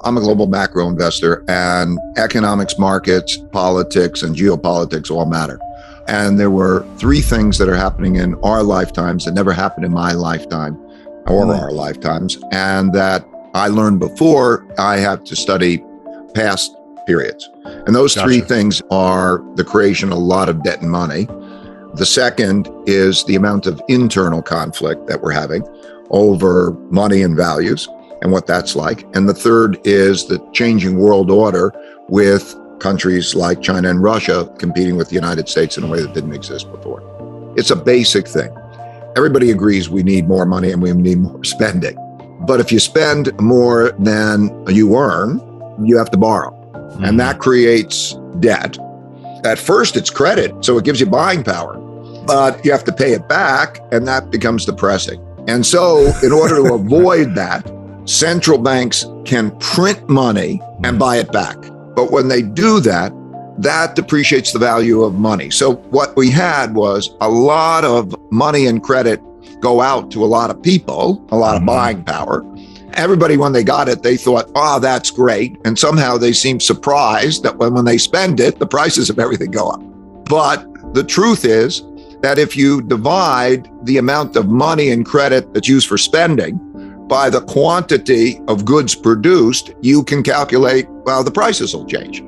I'm a global macro investor, and economics, markets, politics, and geopolitics all matter. And there were three things that are happening in our lifetimes that never happened in my lifetime or our lifetimes, and that I learned before I had to study past periods. And those three things are the creation of a lot of debt and money. The second is the amount of internal conflict that we're having over money and values and what that's like. And the third is the changing world order with countries like China and Russia competing with the United States in a way that didn't exist before. It's a basic thing. Everybody agrees we need more money and we need more spending. But if you spend more than you earn, you have to borrow. And that creates debt. At first, it's credit, so it gives you buying power. But you have to pay it back, and that becomes depressing. And so in order to avoid that, central banks can print money and buy it back. But when they do that, that depreciates the value of money. So what we had was a lot of money and credit go out to a lot of people, a lot of buying power. Everybody, when they got it, they thought, oh, that's great. And somehow they seem surprised that when they spend it, the prices of everything go up. But the truth is that if you divide the amount of money and credit that's used for spending by the quantity of goods produced, you can calculate, well, the prices will change.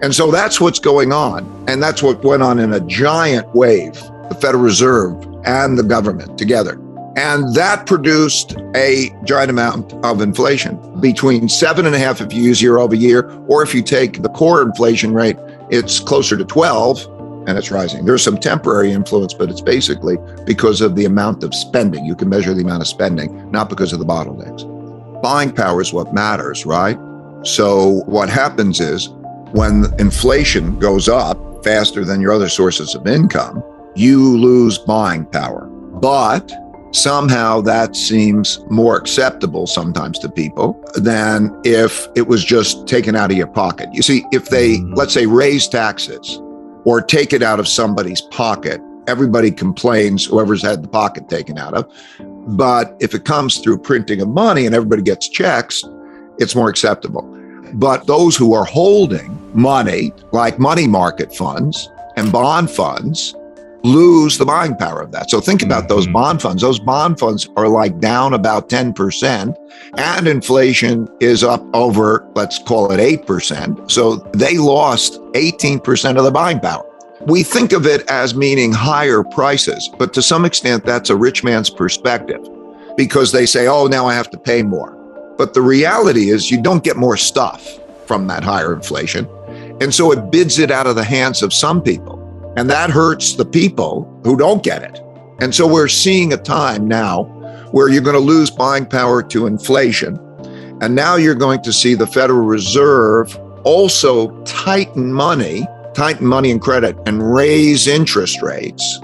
And so that's what's going on. And that's what went on in a giant wave, the Federal Reserve and the government together. And that produced a giant amount of inflation, between 7.5% if you use year over year, or if you take the core inflation rate, it's closer to 12 and it's rising. There's some temporary influence, but it's basically because of the amount of spending. You can measure the amount of spending, not because of the bottlenecks. Buying power is what matters, right? So what happens is when inflation goes up faster than your other sources of income, you lose buying power. But somehow that seems more acceptable sometimes to people than if it was just taken out of your pocket. You see, if they, let's say, raise taxes or take it out of somebody's pocket, everybody complains, whoever's had the pocket taken out of. But if it comes through printing of money and everybody gets checks, it's more acceptable. But those who are holding money, like money market funds and bond funds, lose the buying power of that. So think about those bond funds. Those bond funds are like down about 10%, and inflation is up over, let's call it 8%. So they lost 18% of the buying power. We think of it as meaning higher prices, but to some extent, that's a rich man's perspective because they say, oh, now I have to pay more. But the reality is you don't get more stuff from that higher inflation. And so it bids it out of the hands of some people. And that hurts the people who don't get it. And so we're seeing a time now where you're going to lose buying power to inflation. And now you're going to see the Federal Reserve also tighten money and credit and raise interest rates.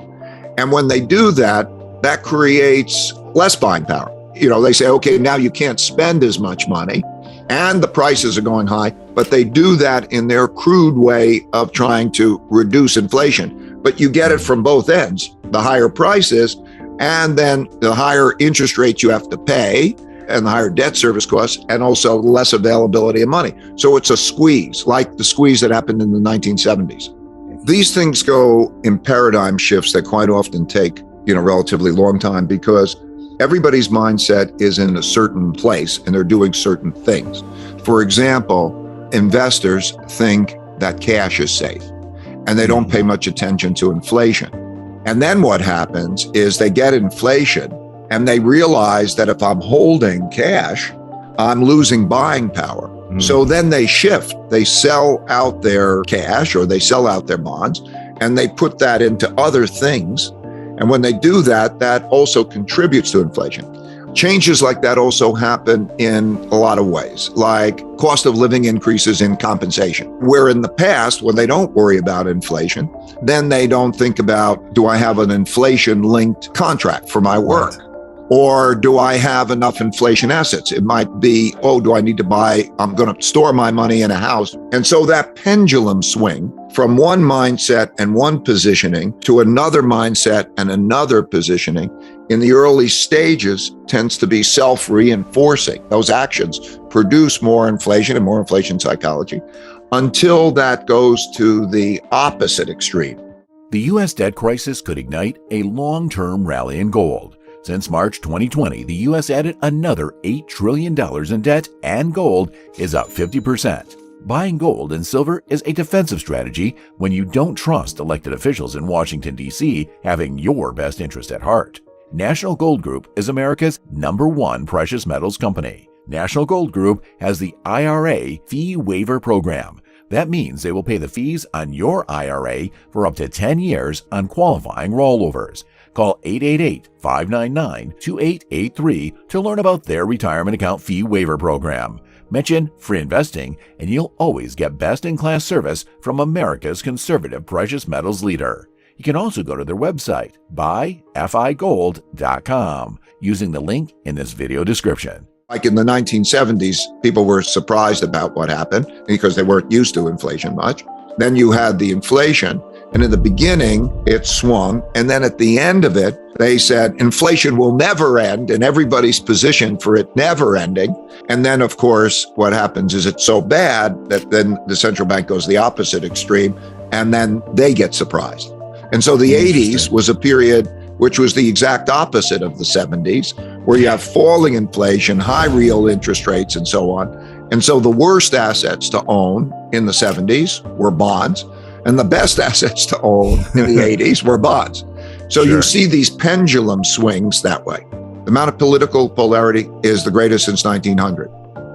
And when they do that, that creates less buying power. You know, they say, okay, now you can't spend as much money and the prices are going high, but they do that in their crude way of trying to reduce inflation. But you get it from both ends, the higher prices and then the higher interest rates you have to pay and the higher debt service costs and also less availability of money. So it's a squeeze, like the squeeze that happened in the 1970s. These things go in paradigm shifts that quite often take, relatively long time because everybody's mindset is in a certain place and they're doing certain things. For example, investors think that cash is safe and they don't pay much attention to inflation. And then what happens is they get inflation and they realize that if I'm holding cash, I'm losing buying power. So then they shift, they sell out their cash or they sell out their bonds and they put that into other things. And when they do that, that also contributes to inflation. Changes like that also happen in a lot of ways, like cost of living increases in compensation, where in the past, when they don't worry about inflation, then they don't think about, do I have an inflation-linked contract for my work? Or do I have enough inflation assets? It might be, oh, do I need to buy, I'm going to store my money in a house. And so that pendulum swing from one mindset and one positioning to another mindset and another positioning in the early stages tends to be self-reinforcing. Those actions produce more inflation and more inflation psychology until that goes to the opposite extreme. The U.S. debt crisis could ignite a long-term rally in gold. Since March 2020, the U.S. added another $8 trillion in debt, and gold is up 50%. Buying gold and silver is a defensive strategy when you don't trust elected officials in Washington, D.C. having your best interest at heart. National Gold Group is America's #1 precious metals company. National Gold Group has the IRA fee waiver program. That means they will pay the fees on your IRA for up to 10 years on qualifying rollovers. Call 888-599-2883 to learn about their retirement account fee waiver program. Mention free investing and you'll always get best-in-class service from America's conservative precious metals leader. You can also go to their website, buyfigold.com, using the link in this video description. Like in the 1970s, people were surprised about what happened because they weren't used to inflation much. Then you had the inflation, and in the beginning, it swung. And then at the end of it, they said inflation will never end, and everybody's positioned for it never ending. And then, of course, what happens is it's so bad that then the central bank goes the opposite extreme, and then they get surprised. And so the 80s was a period which was the exact opposite of the 70s, where you have falling inflation, high real interest rates, and so on. And so the worst assets to own in the 70s were bonds, and the best assets to own in the 80s were bonds. So you see these pendulum swings that way. The amount of political polarity is the greatest since 1900.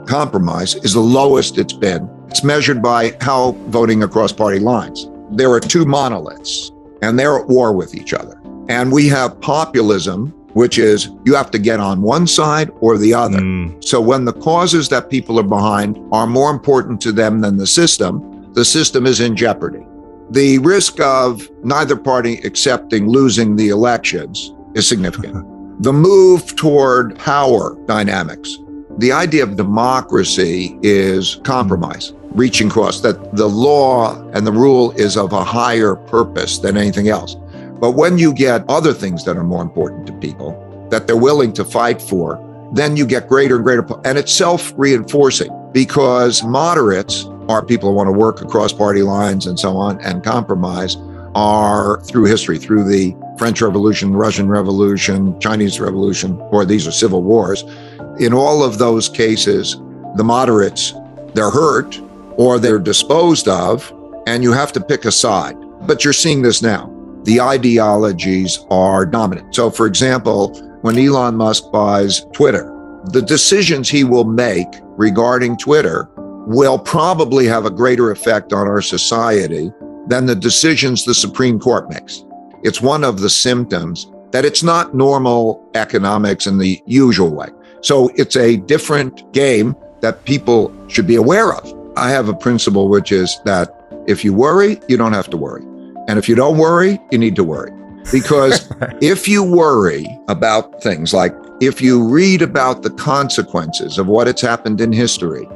Compromise is the lowest it's been. It's measured by how voting across party lines. There are two monoliths, and they're at war with each other. And we have populism, which is you have to get on one side or the other. So when the causes that people are behind are more important to them than the system is in jeopardy. The risk of neither party accepting losing the elections is significant. The move toward power dynamics. The idea of democracy is compromise, reaching across, that the law and the rule is of a higher purpose than anything else. But when you get other things that are more important to people, that they're willing to fight for, then you get greater and greater. And it's self-reinforcing because moderates are people who want to work across party lines and so on, and compromise are through history, through the French Revolution, Russian Revolution, Chinese Revolution, or these are civil wars. In all of those cases, the moderates, they're hurt or they're disposed of, and you have to pick a side. But you're seeing this now. The ideologies are dominant. So for example, when Elon Musk buys Twitter, the decisions he will make regarding Twitter will probably have a greater effect on our society than the decisions the Supreme Court makes. It's one of the symptoms that it's not normal economics in the usual way. So it's a different game that people should be aware of. I have a principle, which is that if you worry, you don't have to worry. And if you don't worry, you need to worry. Because if you worry about things like, if you read about the consequences of what has happened in history,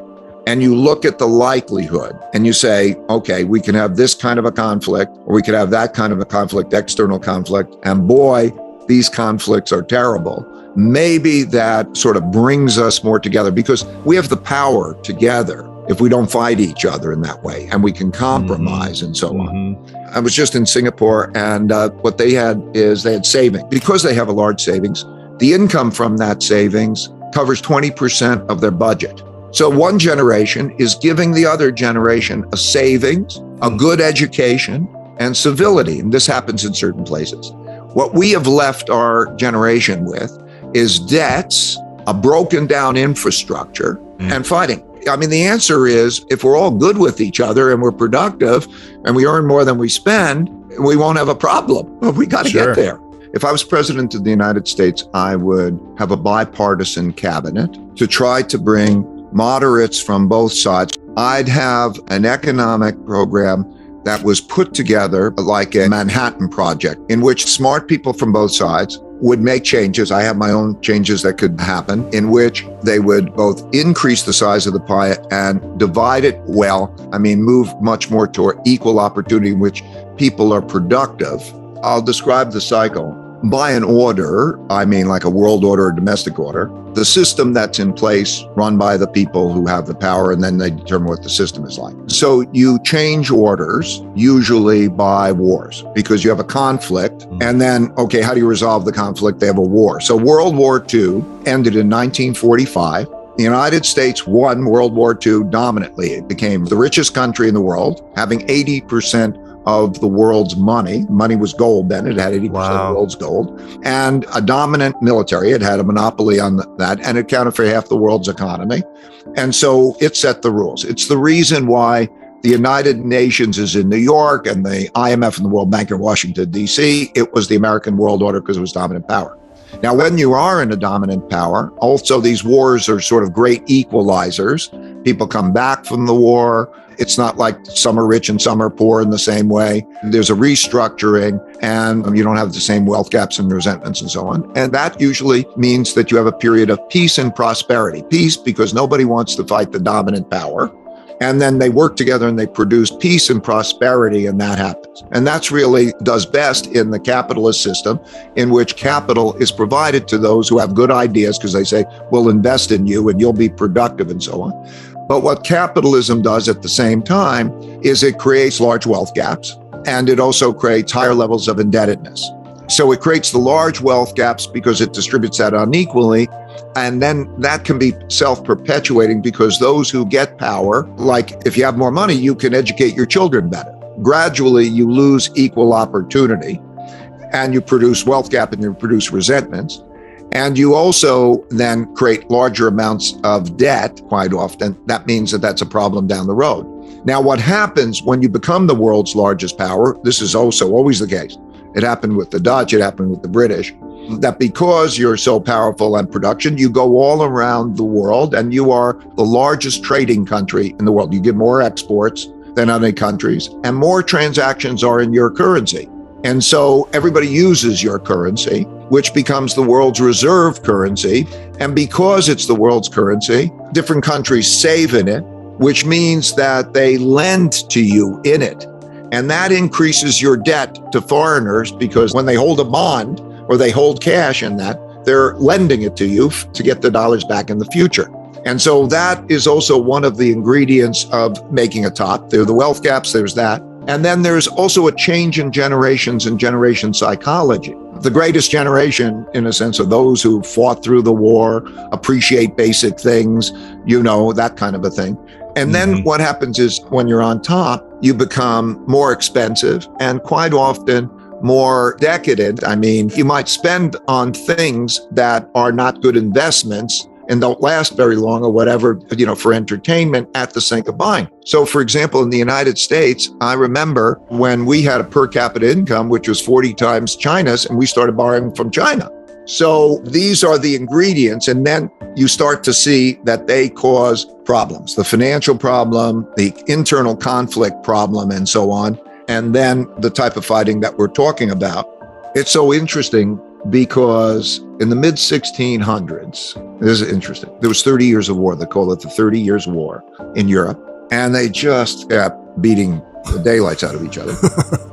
and you look at the likelihood and you say, okay, we can have this kind of a conflict, or we could have that kind of a conflict, external conflict, and boy, these conflicts are terrible. Maybe that sort of brings us more together because we have the power together if we don't fight each other in that way, and we can compromise and so on. I was just in Singapore, and what they had is they had savings. Because they have a large savings, the income from that savings covers 20% of their budget. So one generation is giving the other generation a savings, a good education, and civility. And this happens in certain places. What we have left our generation with is debts, a broken down infrastructure, and fighting. I mean, the answer is if we're all good with each other and we're productive and we earn more than we spend, we won't have a problem. But we got to get there. If I was president of the United States, I would have a bipartisan cabinet to try to bring moderates from both sides. I'd have an economic program that was put together like a Manhattan Project, in which smart people from both sides would make changes. I have my own changes that could happen, in which they would both increase the size of the pie and divide it well. I mean, move much more toward equal opportunity in which people are productive. I'll describe the cycle. By an order, I mean like a world order or domestic order, the system that's in place run by the people who have the power, and then they determine what the system is like. So you change orders usually by wars because you have a conflict, and then, okay, how do you resolve the conflict? They have a war. So World War II ended in 1945. The United States won World War II dominantly. It became the richest country in the world, having 80% of the world's money. Money was gold then. It had 80% of the world's gold. And a dominant military. It had a monopoly on that, and it accounted for half the world's economy. And so it set the rules. It's the reason why the United Nations is in New York and the IMF and the World Bank are in Washington, D.C. It was the American world order because it was dominant power. Now, when you are in a dominant power, also these wars are sort of great equalizers. People come back from the war. It's not like some are rich and some are poor in the same way. There's a restructuring, and you don't have the same wealth gaps and resentments and so on. And that usually means that you have a period of peace and prosperity. Peace because nobody wants to fight the dominant power. And then they work together and they produce peace and prosperity, and that happens. And that's really does best in the capitalist system, in which capital is provided to those who have good ideas because they say, we'll invest in you and you'll be productive and so on. But what capitalism does at the same time is it creates large wealth gaps, and it also creates higher levels of indebtedness. So it creates the large wealth gaps because it distributes that unequally. And then that can be self-perpetuating because those who get power, like if you have more money, you can educate your children better. Gradually, you lose equal opportunity, and you produce wealth gap and you produce resentments. And you also then create larger amounts of debt quite often. That means that that's a problem down the road. Now, what happens when you become the world's largest power, this is also always the case. It happened with the Dutch, it happened with the British, that because you're so powerful in production, you go all around the world and you are the largest trading country in the world. You get more exports than other countries, and more transactions are in your currency. And so everybody uses your currency, which becomes the world's reserve currency. And because it's the world's currency, different countries save in it, which means that they lend to you in it. And that increases your debt to foreigners because when they hold a bond or they hold cash in that, they're lending it to you to get the dollars back in the future. And so that is also one of the ingredients of making a top. There are the wealth gaps, there's that. And then there's also a change in generations and generation psychology. The greatest generation, in a sense, are those who fought through the war, appreciate basic things, that kind of a thing. And then what happens is when you're on top, you become more expensive and quite often more decadent. I mean, you might spend on things that are not good investments and don't last very long or whatever, for entertainment at the sake of buying. So for example, in the United States, I remember when we had a per capita income, which was 40 times China's, and we started borrowing from China. So these are the ingredients. And then you start to see that they cause problems, the financial problem, the internal conflict problem, and so on. And then the type of fighting that we're talking about. It's so interesting because in the mid 1600s, this is interesting. There was 30 years of war. They call it the 30 Years' War in Europe. And they just kept beating the daylights out of each other.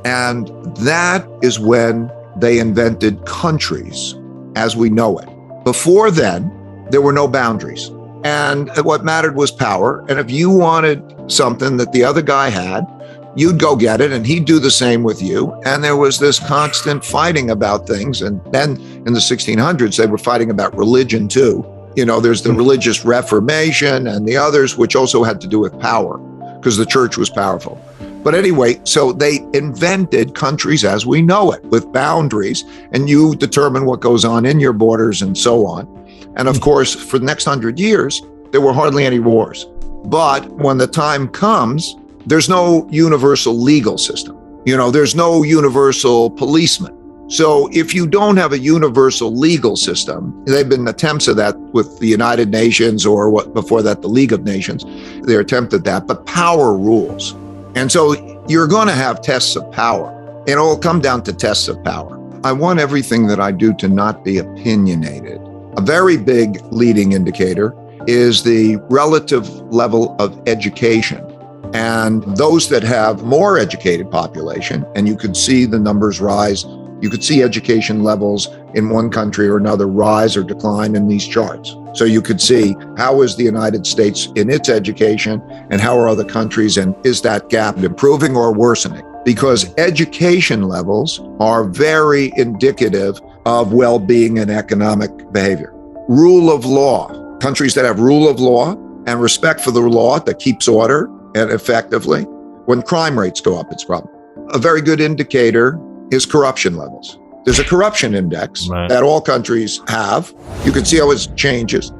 And that is when they invented countries as we know it. Before then, there were no boundaries. And what mattered was power. And if you wanted something that the other guy had, you'd go get it and he'd do the same with you. And there was this constant fighting about things. And then in the 1600s, they were fighting about religion too. There's the religious Reformation and the others, which also had to do with power because the church was powerful. But anyway, so they invented countries as we know it with boundaries, and you determine what goes on in your borders and so on. And of course, for the next 100 years, there were hardly any wars. But when the time comes, there's no universal legal system. There's no universal policeman. So if you don't have a universal legal system, there have been attempts of that with the United Nations or before that, the League of Nations. They attempted that, but power rules. And so you're going to have tests of power. It'll come down to tests of power. I want everything that I do to not be opinionated. A very big leading indicator is the relative level of education. And those that have more educated population, and you can see the numbers rise You could see education levels in one country or another rise or decline in these charts. So you could see how is the United States in its education and how are other countries, and is that gap improving or worsening? Because education levels are very indicative of well-being and economic behavior. Rule of law, countries that have rule of law and respect for the law that keeps order and effectively, when crime rates go up, it's a problem. A very good indicator is corruption levels. There's a corruption index that all countries have. You can see how it changes.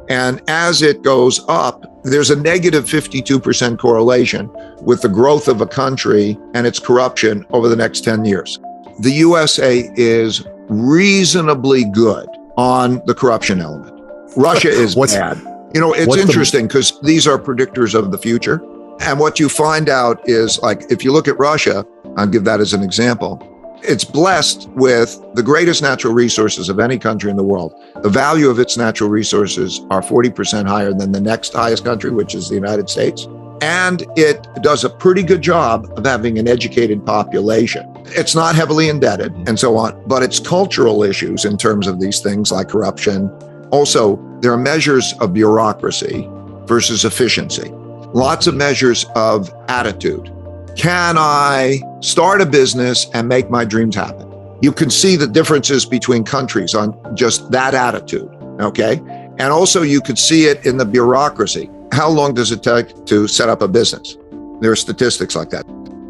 And as it goes up, there's a negative 52% correlation with the growth of a country and its corruption over the next 10 years. The USA is reasonably good on the corruption element. Russia is bad. You know, it's interesting because these are predictors of the future. And what you find out is, like, if you look at Russia, I'll give that as an example. It's blessed with the greatest natural resources of any country in the world. The value of its natural resources are 40% higher than the next highest country, which is the United States. And it does a pretty good job of having an educated population. It's not heavily indebted and so on, but it's cultural issues in terms of these things like corruption. Also, there are measures of bureaucracy versus efficiency. Lots of measures of attitude. Can I start a business and make my dreams happen? You can see the differences between countries on just that attitude, okay? And also you could see it in the bureaucracy. How long does it take to set up a business? There are statistics like that.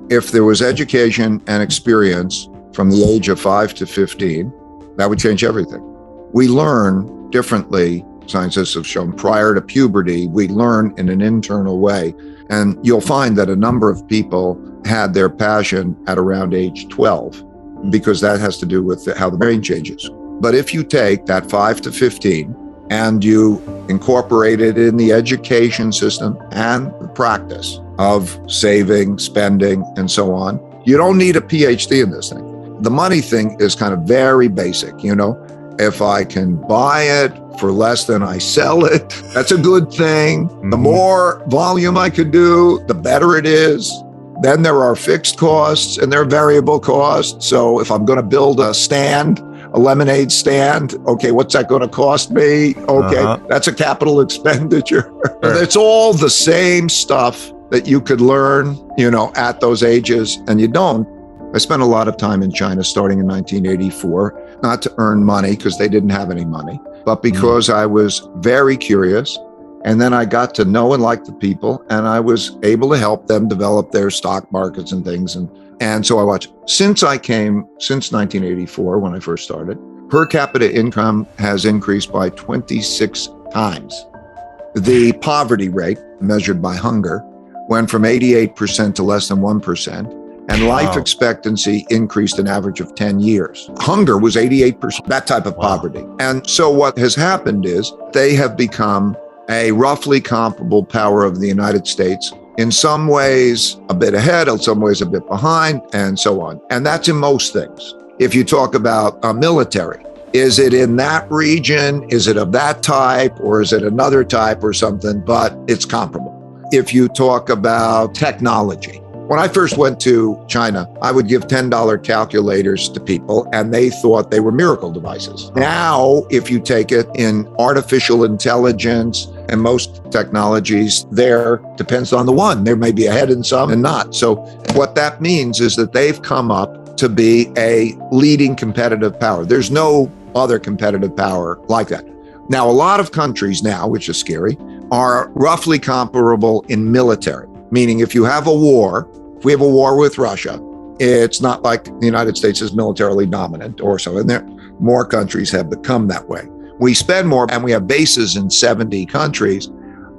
If there was education and experience from the age of 5 to 15, that would change everything. We learn differently. Scientists have shown prior to puberty, we learn in an internal way. And you'll find that a number of people had their passion at around age 12, because that has to do with how the brain changes. But if you take that 5 to 15 and you incorporate it in the education system and the practice of saving, spending, and so on, you don't need a PhD in this thing. The money thing is kind of very basic, you know. If I can buy it for less than I sell it, that's a good thing. The more volume I could do, the better it is. Then there are fixed costs and there are variable costs. So if I'm going to build a stand, a lemonade stand, okay, what's that going to cost me? Okay, that's a capital expenditure. It's all the same stuff that you could learn, you know, at those ages, and you don't. I spent a lot of time in China starting in 1984, not to earn money because they didn't have any money, but because I was very curious. And then I got to know and like the people, and I was able to help them develop their stock markets and things. And so I watched. Since 1984, when I first started, per capita income has increased by 26 times. The poverty rate, measured by hunger, went from 88% to less than 1%. And life expectancy increased an average of 10 years. Hunger was 88%, that type of poverty. And so what has happened is they have become a roughly comparable power of the United States, in some ways a bit ahead, in some ways a bit behind, and so on. And that's in most things. If you talk about military, is it in that region? Is it of that type? Or is it another type or something? But it's comparable. If you talk about technology, when I first went to China, I would give $10 calculators to people and they thought they were miracle devices. Now, if you take it in artificial intelligence and most technologies, there depends on the one. There may be ahead in some and not. So what that means is that they've come up to be a leading competitive power. There's no other competitive power like that. Now, a lot of countries now, which is scary, are roughly comparable in military, meaning if you have a war, if we have a war with Russia, it's not like the United States is militarily dominant or so. And there, more countries have become that way. We spend more and we have bases in 70 countries,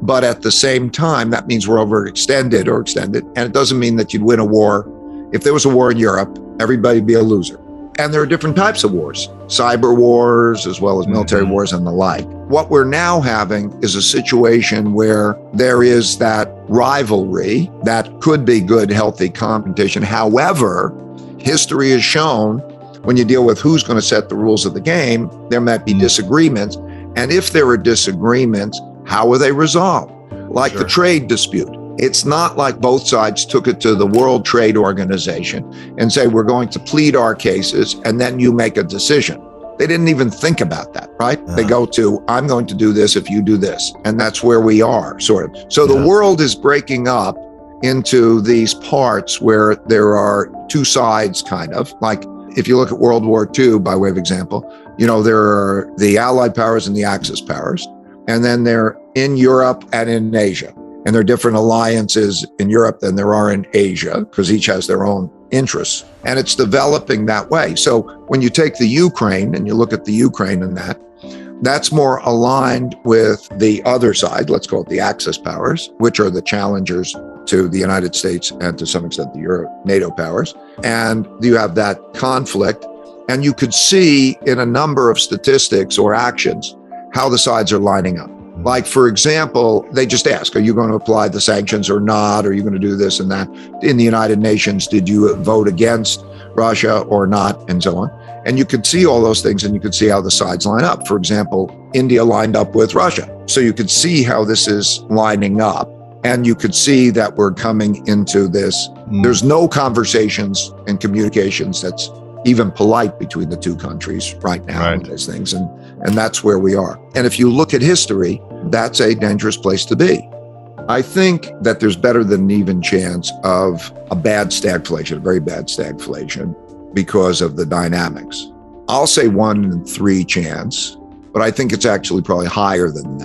but at the same time, that means we're overextended or extended. And it doesn't mean that you'd win a war. If there was a war in Europe, everybody'd be a loser. And there are different types of wars, cyber wars, as well as military wars and the like. What we're now having is a situation where there is that rivalry that could be good, healthy competition. However, history has shown when you deal with who's going to set the rules of the game, there might be disagreements. And if there are disagreements, how are they resolved? Like the trade dispute. It's not like both sides took it to the World Trade Organization and say, we're going to plead our cases, and then you make a decision. They didn't even think about that, right? They go to, I'm going to do this if you do this. And that's where we are, sort of. So the world is breaking up into these parts where there are two sides, kind of. Like if you look at World War II, by way of example, there are the Allied powers and the Axis powers. And then they're in Europe and in Asia. And there are different alliances in Europe than there are in Asia, because each has their own interests. And it's developing that way. So when you take the Ukraine and you look at the Ukraine and that's more aligned with the other side, let's call it the Axis powers, which are the challengers to the United States and to some extent the NATO powers. And you have that conflict. And you could see in a number of statistics or actions how the sides are lining up. Like, for example, they just ask, are you going to apply the sanctions or not? Are you going to do this and that? In the United Nations, did you vote against Russia or not? And so on. And you could see all those things and you could see how the sides line up. For example, India lined up with Russia. So you could see how this is lining up. And you could see that we're coming into this. There's no conversations and communications that's even polite between the two countries right now on these things. And that's where we are. And if you look at history, that's a dangerous place to be. I think that there's better than an even chance of a bad stagflation, a very bad stagflation, because of the dynamics. I'll say 1 in 3 chance, but I think it's actually probably higher than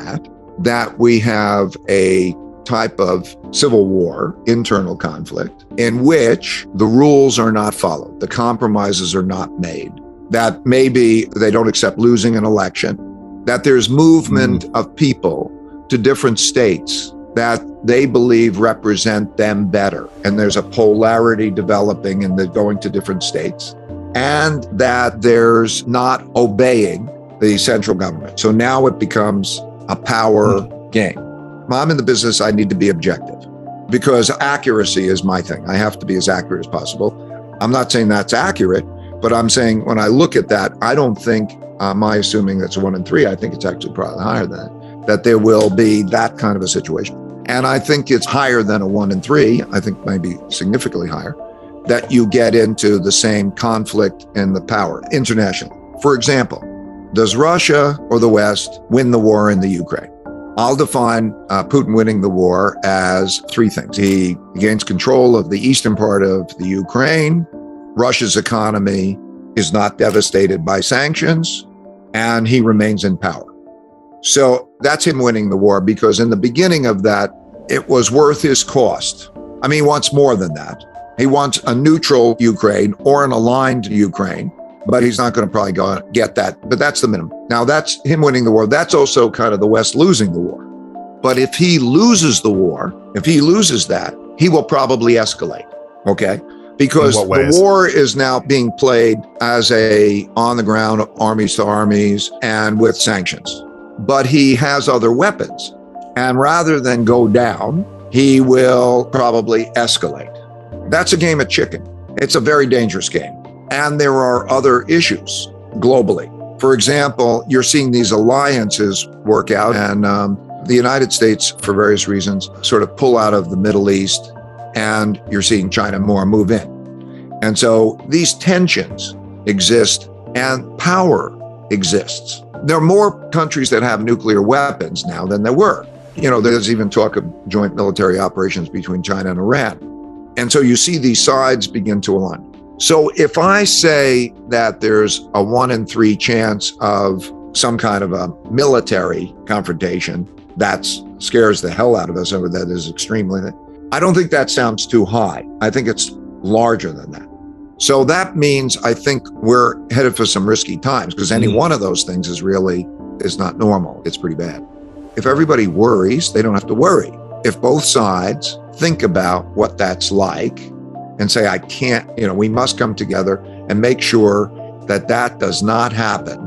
that we have a type of civil war, internal conflict, in which the rules are not followed, the compromises are not made, that maybe they don't accept losing an election, that there's movement of people to different states that they believe represent them better. And there's a polarity developing in the going to different states, and that there's not obeying the central government. So now it becomes a power game. I'm in the business, I need to be objective because accuracy is my thing. I have to be as accurate as possible. I'm not saying that's accurate, but I'm saying when I look at that, I don't think, my assuming that's 1 in 3, I think it's actually probably higher than that there will be that kind of a situation. And I think it's higher than a 1 in 3, I think maybe significantly higher, that you get into the same conflict in the power internationally. For example, does Russia or the West win the war in the Ukraine? I'll define Putin winning the war as 3 things. He gains control of the eastern part of the Ukraine, Russia's economy is not devastated by sanctions, and he remains in power. So that's him winning the war, because in the beginning of that, it was worth his cost. I mean, he wants more than that. He wants a neutral Ukraine or an aligned Ukraine, but he's not going to probably go get that. But that's the minimum. Now, that's him winning the war. That's also kind of the West losing the war. But if he loses the war, if he loses that, he will probably escalate, okay? Because the war is now being played as a on-the-ground, armies to armies, and with sanctions. But he has other weapons. And rather than go down, he will probably escalate. That's a game of chicken. It's a very dangerous game. And there are other issues globally. For example, you're seeing these alliances work out, and the United States, for various reasons, sort of pull out of the Middle East, and you're seeing China more move in. And so these tensions exist and power exists. There are more countries that have nuclear weapons now than there were. There's even talk of joint military operations between China and Iran. And so you see these sides begin to align. So if I say that there's a 1 in 3 chance of some kind of a military confrontation, that scares the hell out of us, or that is extremely, I don't think that sounds too high. I think it's larger than that. So that means I think we're headed for some risky times, because any one of those things is not normal. It's pretty bad. If everybody worries, they don't have to worry. If both sides think about what that's like and say, I can't, we must come together and make sure that that does not happen.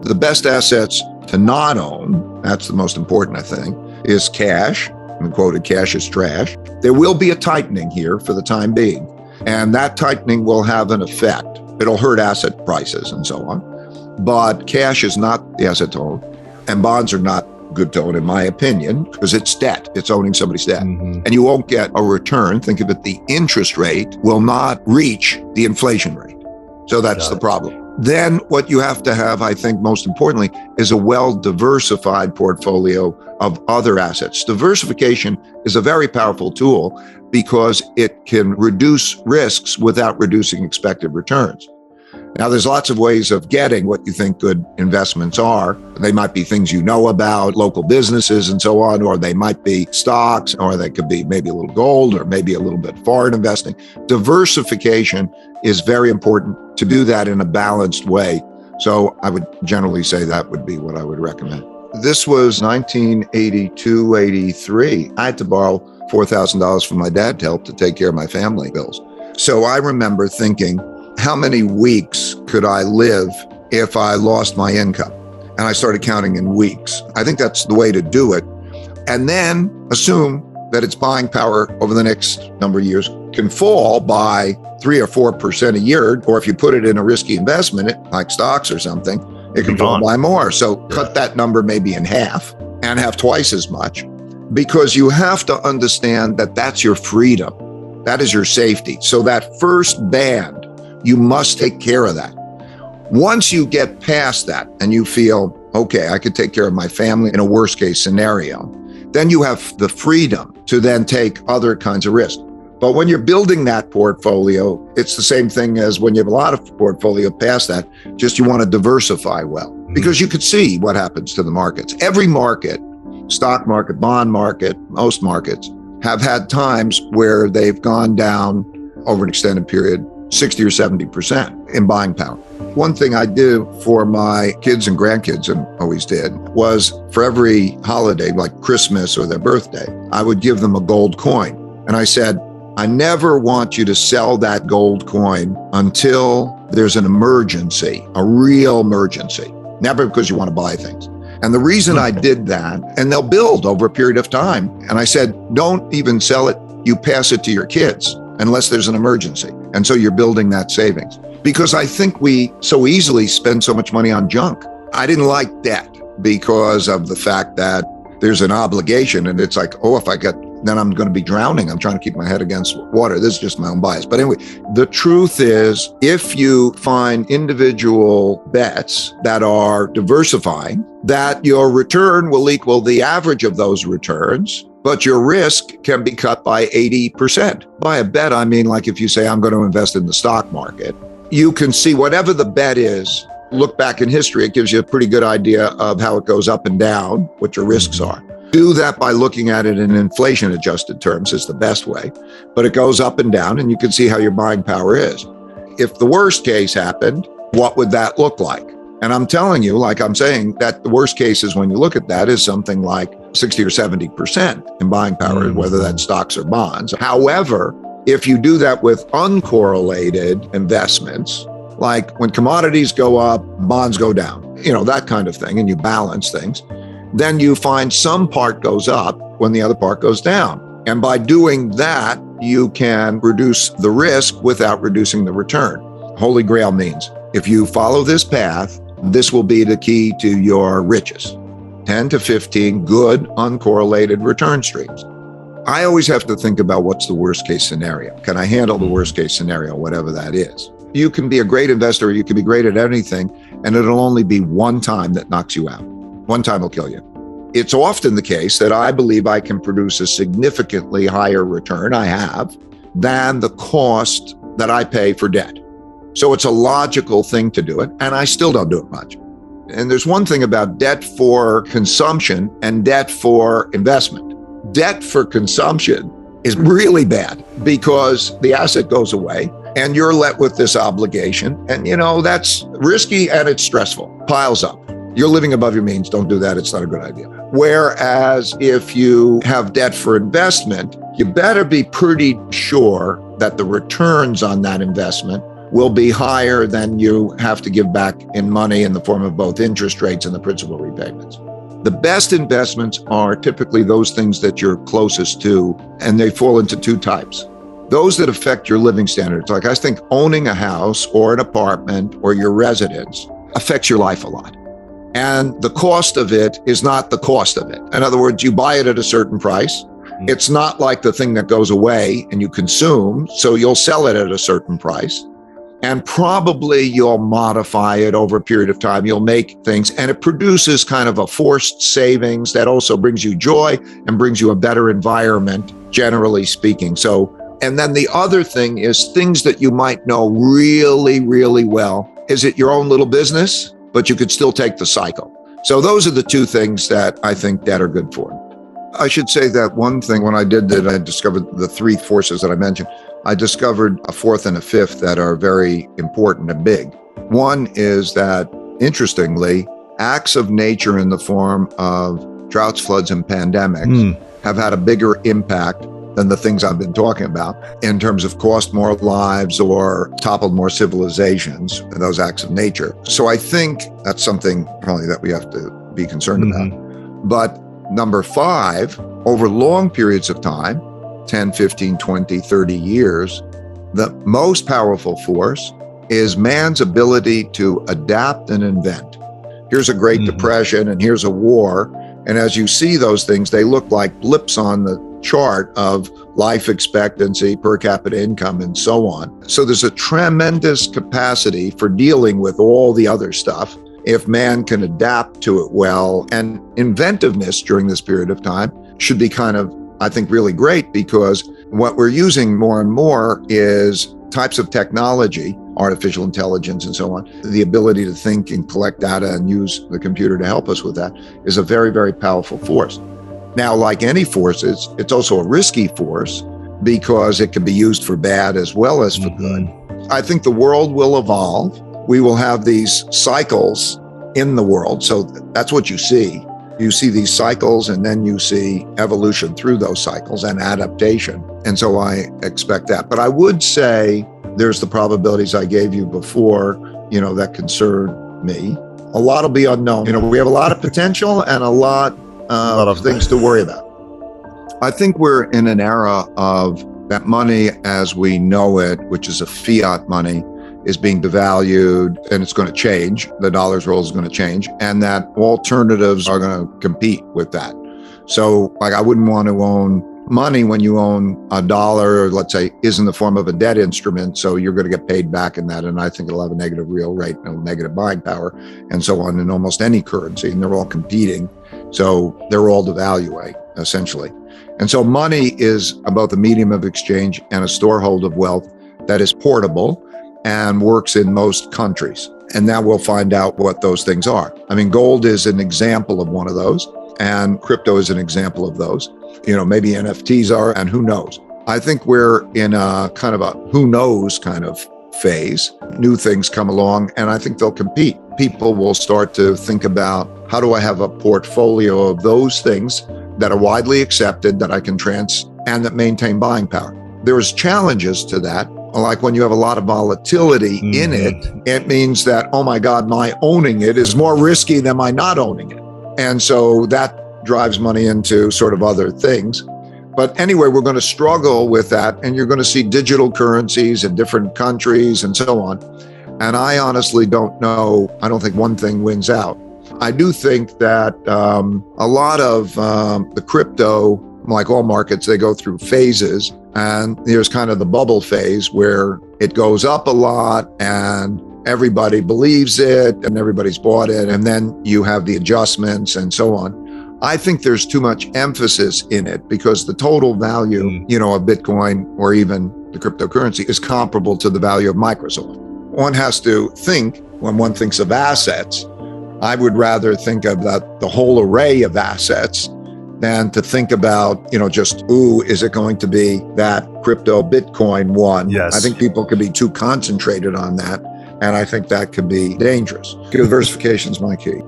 The best assets to not own, that's the most important, I think, is cash. And quoted, cash is trash. There will be a tightening here for the time being, and that tightening will have an effect. It'll hurt asset prices and so on. But cash is not the asset to own, and bonds are not good to own, in my opinion, because it's debt. It's owning somebody's debt. Mm-hmm. And you won't get a return. Think of it, the interest rate will not reach the inflation rate. So that's the problem. Then what you have to have, I think most importantly, is a well-diversified portfolio of other assets. Diversification is a very powerful tool because it can reduce risks without reducing expected returns. Now, there's lots of ways of getting what you think good investments are. They might be things you know about, local businesses and so on, or they might be stocks, or they could be maybe a little gold, or maybe a little bit foreign investing. Diversification is very important to do that in a balanced way. So I would generally say that would be what I would recommend. This was 1982, 83. I had to borrow $4,000 from my dad to help to take care of my family bills. So I remember thinking, how many weeks could I live if I lost my income? And I started counting in weeks. I think that's the way to do it. And then assume that its buying power over the next number of years can fall by 3 or 4% a year. Or if you put it in a risky investment, like stocks or something, it can fall by more. So cut that number maybe in half and have twice as much, because you have to understand that that's your freedom. That is your safety. So that first band, you must take care of that. Once you get past that and you feel, okay, I could take care of my family in a worst case scenario, then you have the freedom to then take other kinds of risks. But when you're building that portfolio, it's the same thing as when you have a lot of portfolio past that, just you want to diversify well, because you could see what happens to the markets. Every market, stock market, bond market, most markets have had times where they've gone down over an extended period 60 or 70% in buying power. One thing I do for my kids and grandkids, and always did, was for every holiday, like Christmas or their birthday, I would give them a gold coin. And I said, I never want you to sell that gold coin until there's an emergency, a real emergency, never because you want to buy things. And the reason I did that, and they'll build over a period of time, and I said, don't even sell it, you pass it to your kids, unless there's an emergency. And so you're building that savings. Because I think we so easily spend so much money on junk. I didn't like debt because of the fact that there's an obligation, and it's like, oh, if I get, then I'm going to be drowning. I'm trying to keep my head against water. This is just my own bias. But anyway, the truth is, if you find individual bets that are diversifying, that your return will equal the average of those returns, but your risk can be cut by 80%. By a bet, I mean, like if you say, I'm going to invest in the stock market, you can see whatever the bet is, look back in history, it gives you a pretty good idea of how it goes up and down, what your risks are. Do that by looking at it in inflation adjusted terms is the best way, but it goes up and down and you can see how your buying power is. If the worst case happened, what would that look like? And I'm telling you, like I'm saying, that the worst case is when you look at that is something like 60 or 70% in buying power, whether that's stocks or bonds. However, if you do that with uncorrelated investments, like when commodities go up, bonds go down, that kind of thing, and you balance things, then you find some part goes up when the other part goes down. And by doing that, you can reduce the risk without reducing the return. Holy Grail means if you follow this path, this will be the key to your riches. 10 to 15 good uncorrelated return streams. I always have to think about what's the worst case scenario. Can I handle the worst case scenario, whatever that is? You can be a great investor, or you can be great at anything, and it'll only be one time that knocks you out. One time will kill you. It's often the case that I believe I can produce a significantly higher return, I have, than the cost that I pay for debt. So it's a logical thing to do it, and I still don't do it much. And there's one thing about debt for consumption and debt for investment. Debt for consumption is really bad because the asset goes away and you're left with this obligation. And that's risky and it's stressful, piles up. You're living above your means. Don't do that. It's not a good idea. Whereas if you have debt for investment, you better be pretty sure that the returns on that investment will be higher than you have to give back in money in the form of both interest rates and the principal repayments. The best investments are typically those things that you're closest to, and they fall into two types. Those that affect your living standards. Like I think owning a house or an apartment or your residence affects your life a lot. And the cost of it is not the cost of it. In other words, you buy it at a certain price. It's not like the thing that goes away and you consume, so you'll sell it at a certain price. And probably you'll modify it over a period of time. You'll make things, and it produces kind of a forced savings that also brings you joy and brings you a better environment, generally speaking. So, and then the other thing is things that you might know really, really well. Is it your own little business? But you could still take the cycle. So those are the two things that I think that are good for. I should say that one thing when I did that, I discovered the three forces that I mentioned. I discovered a fourth and a fifth that are very important and big. One is that, interestingly, acts of nature in the form of droughts, floods, and pandemics have had a bigger impact than the things I've been talking about in terms of cost more lives or toppled more civilizations, those acts of nature. So I think that's something probably that we have to be concerned about. But number five, over long periods of time, 10, 15, 20, 30 years, the most powerful force is man's ability to adapt and invent. Here's a Great Depression and here's a war. And as you see those things, they look like blips on the chart of life expectancy, per capita income, and so on. So there's a tremendous capacity for dealing with all the other stuff if man can adapt to it well. And inventiveness during this period of time should be kind of, I think, really great, because what we're using more and more is types of technology, artificial intelligence and so on. The ability to think and collect data and use the computer to help us with that is a very, very powerful force. Now, like any forces, it's also a risky force because it can be used for bad as well as for good. I think the world will evolve. We will have these cycles in the world. So that's what you see. You see these cycles, and then you see evolution through those cycles and adaptation. And so I expect that. But I would say there's the probabilities I gave you before, that concern me. A lot will be unknown. We have a lot of potential and a lot of things to worry about. I think we're in an era of that money as we know it, which is a fiat money, is being devalued, and it's going to change. The dollar's role is going to change, and that alternatives are going to compete with that. So I wouldn't want to own money when you own a dollar, let's say, is in the form of a debt instrument. So you're going to get paid back in that. And I think it'll have a negative real rate, negative buying power, and so on in almost any currency. And they're all competing. So they're all devaluing, essentially. And so money is both a medium of exchange and a storehold of wealth that is portable and works in most countries. And now we'll find out what those things are. Gold is an example of one of those, and crypto is an example of those. Maybe NFTs are, and who knows? I think we're in a kind of a who knows kind of phase. New things come along, and I think they'll compete. People will start to think about, how do I have a portfolio of those things that are widely accepted, that I can and that maintain buying power? There's challenges to that. Like when you have a lot of volatility in it, it means that, oh my God, my owning it is more risky than my not owning it. And so that drives money into sort of other things. But anyway, we're going to struggle with that. And you're going to see digital currencies in different countries and so on. And I honestly don't know. I don't think one thing wins out. I do think that a lot of the crypto, like all markets, they go through phases. And there's kind of the bubble phase where it goes up a lot and everybody believes it and everybody's bought it. And then you have the adjustments and so on. I think there's too much emphasis in it because the total value, of Bitcoin or even the cryptocurrency is comparable to the value of Microsoft. One has to think, when one thinks of assets, I would rather think of the whole array of assets than to think about, is it going to be that crypto Bitcoin one? Yes. I think people could be too concentrated on that. And I think that could be dangerous. Diversification is my key.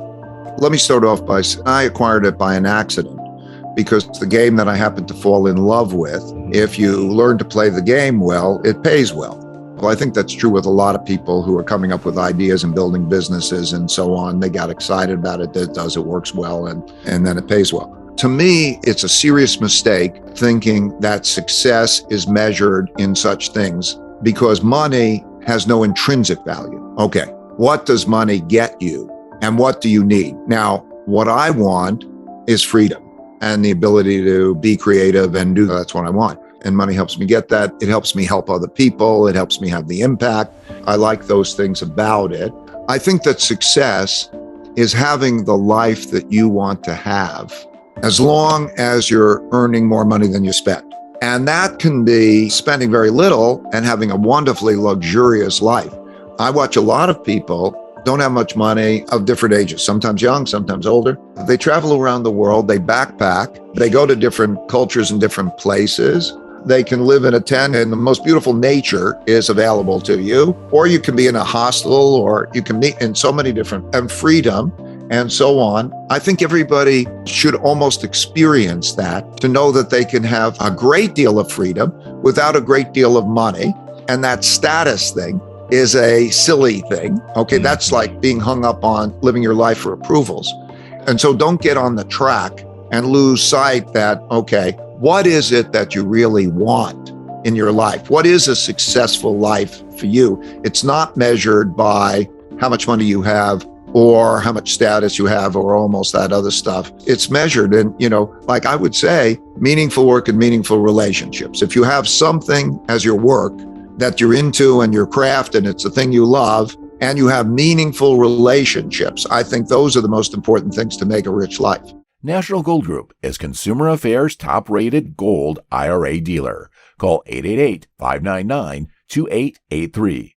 Let me start off by saying I acquired it by an accident because it's the game that I happened to fall in love with. If you learn to play the game well, it pays well. Well, I think that's true with a lot of people who are coming up with ideas and building businesses and so on. They got excited about it. It works well, and then it pays well. To me, it's a serious mistake thinking that success is measured in such things because money has no intrinsic value. Okay, what does money get you? And what do you need? Now, what I want is freedom and the ability to be creative and do that's what I want. And money helps me get that. It helps me help other people. It helps me have the impact. I like those things about it. I think that success is having the life that you want to have as long as you're earning more money than you spend. And that can be spending very little and having a wonderfully luxurious life. I watch a lot of people don't have much money of different ages, sometimes young, sometimes older. They travel around the world, they backpack, they go to different cultures and different places. They can live in a tent and the most beautiful nature is available to you, or you can be in a hostel, or you can meet in so many different, and freedom and so on. I think everybody should almost experience that to know that they can have a great deal of freedom without a great deal of money. And that status thing is a silly thing. Okay, that's like being hung up on living your life for approvals. And so don't get on the track and lose sight that, okay, what is it that you really want in your life? What is a successful life for you? It's not measured by how much money you have or how much status you have or almost that other stuff. It's measured in, like I would say, meaningful work and meaningful relationships. If you have something as your work that you're into and your craft and it's a thing you love and you have meaningful relationships, I think those are the most important things to make a rich life. National Gold Group is Consumer Affairs' top-rated gold IRA dealer. Call 888-599-2883.